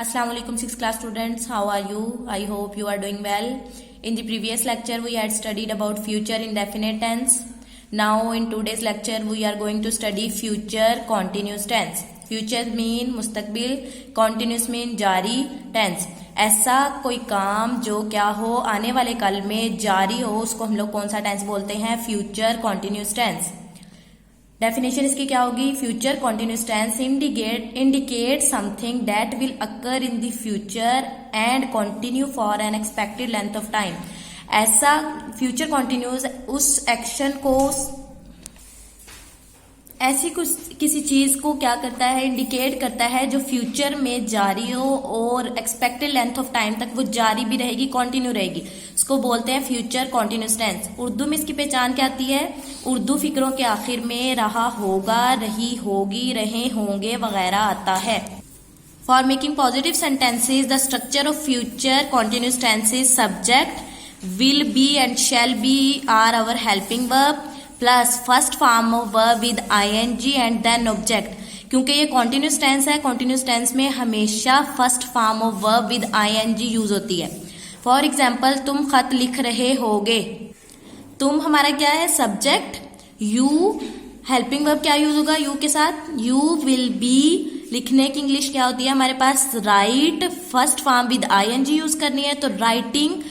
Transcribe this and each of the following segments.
Assalamu alaikum 6th class students, how are you? I hope you are doing well. In the previous lecture we had studied about future indefinite tense. Now in today's lecture we are going to study future continuous tense. Future mean मुस्तकबिल, continuous mean जारी, tense. ऐसा कोई काम जो क्या हो आने वाले कल में जारी हो उसको हम लोग कौन सा टेंस बोलते हैं? Future continuous tense. डेफिनेशन इसकी क्या होगी? Future continuous tense indicate something that will occur in the future and continue for an expected length of time. ऐसा फ्यूचर कॉन्टिन्यूस उस एक्शन को, ऐसी कुछ किसी चीज को क्या करता है? इंडिकेट करता है जो फ्यूचर में जारी हो और एक्सपेक्टेड लेंथ ऑफ टाइम तक वो जारी भी रहेगी, कंटिन्यू रहेगी. इसको बोलते हैं फ्यूचर कॉन्टिन्यूस टेंस. उर्दू में इसकी पहचान क्या आती है? उर्दू फिक्रों के आखिर में रहा होगा, रही होगी, रहे होंगे वगैरह आता है. For making positive sentences the structure of future continuous tenses subject, will be and shall be are our helping verb plus first form of verb with ing and then object. क्योंकि ये continuous tense है, continuous tense में हमेशा first form of verb with ing use होती है. For example तुम खत लिख रहे होगे. तुम हमारा क्या है? सब्जेक्ट. यू हेल्पिंग वर्ब क्या यूज होगा? यू के साथ. यू विल बी लिखने की इंग्लिश क्या होती है हमारे पास? Right. First form with ing use करनी है तो राइटिंग.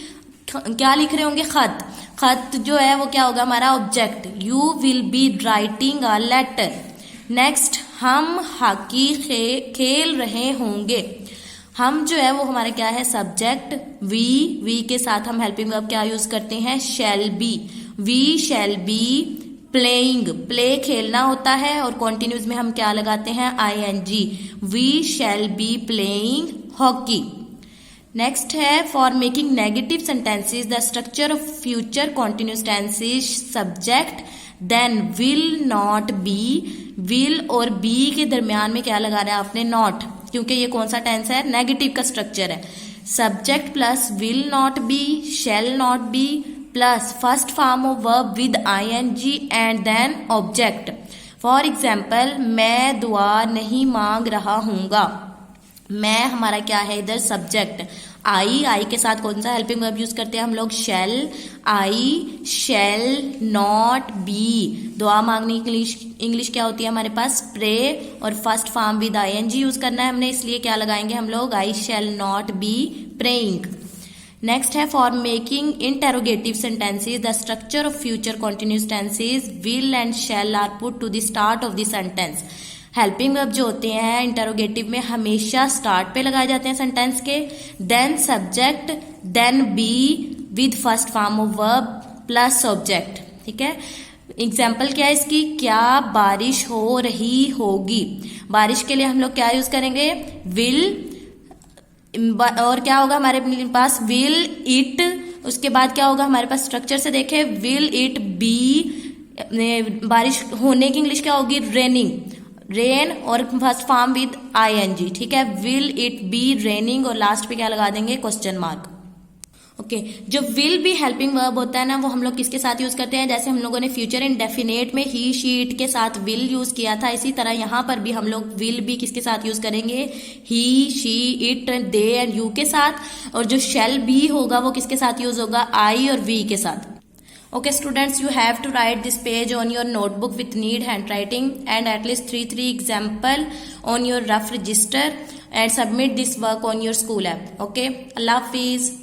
क्या लिख रहे होंगे? खत. खत जो है वो क्या होगा हमारा? Object. You will be writing a letter. Next, हम हॉकी खेल रहे होंगे. हम जो है वो हमारा क्या है? सब्जेक्ट. वी के साथ हम हेल्पिंग वर्ब क्या यूज करते हैं? Shall be. We shall be playing. Play खेलना होता है और कॉन्टिन्यूस में हम क्या लगाते हैं? ing. We shall be playing hockey. Next है for making negative sentences the structure of future continuous tenses subject then will not be. Will और बी के दरमियान में क्या लगा रहा है आपने? नॉट. क्योंकि ये कौन सा टेंस है? नेगेटिव का स्ट्रक्चर है. Subject plus will not be, shall not be plus first form of verb with ing and then object. For example मैं दुआ नहीं मांग रहा हूंगा. मैं हमारा क्या है इधर? सब्जेक्ट. आई के साथ कौन सा हेल्पिंग वर्ब यूज करते हैं हम लोग? Shall. I shall not be. दुआ मांगने की इंग्लिश क्या होती है हमारे पास? प्रे. और first form with ing use करना है हमने, इसलिए क्या लगाएंगे हम लोग? I shall not be praying. Next है for making interrogative sentences the structure of future continuous tenses will and shall are put to the start of the sentence. Helping verb जो होते हैं इंटरोगेटिव में हमेशा स्टार्ट पे लगाए जाते हैं सेंटेंस के. Then subject, then be with first form of verb plus object. ठीक है. एग्जाम्पल क्या है इसकी? क्या बारिश हो रही होगी. बारिश के लिए हम लोग क्या यूज करेंगे? विल. और क्या होगा हमारे पास? Will it. उसके बाद क्या होगा हमारे पास? स्ट्रक्चर से देखें, विल इट बी. बारिश होने की इंग्लिश क्या होगी? रेनिंग. रेन और फर्स्ट फॉर्म विद ing. ठीक है. विल इट बी रेनिंग और लास्ट पे क्या लगा देंगे? Question mark. ओके. जो विल बी हेल्पिंग वर्ब होता है ना वो हम लोग किसके साथ यूज करते हैं? जैसे हम लोगों ने फ्यूचर इंडेफिनेट में ही शी इट के साथ विल यूज किया था, इसी तरह यहाँ पर भी हम लोग विल बी किसके साथ यूज करेंगे? He she it they and you के साथ. और जो शैल बी होगा वो किसके साथ यूज होगा? आई और वी के साथ. Okay students, you have to write this page on your notebook with neat handwriting and at least 3 example on your rough register and submit this work on your school app. Okay, Allah Hafiz.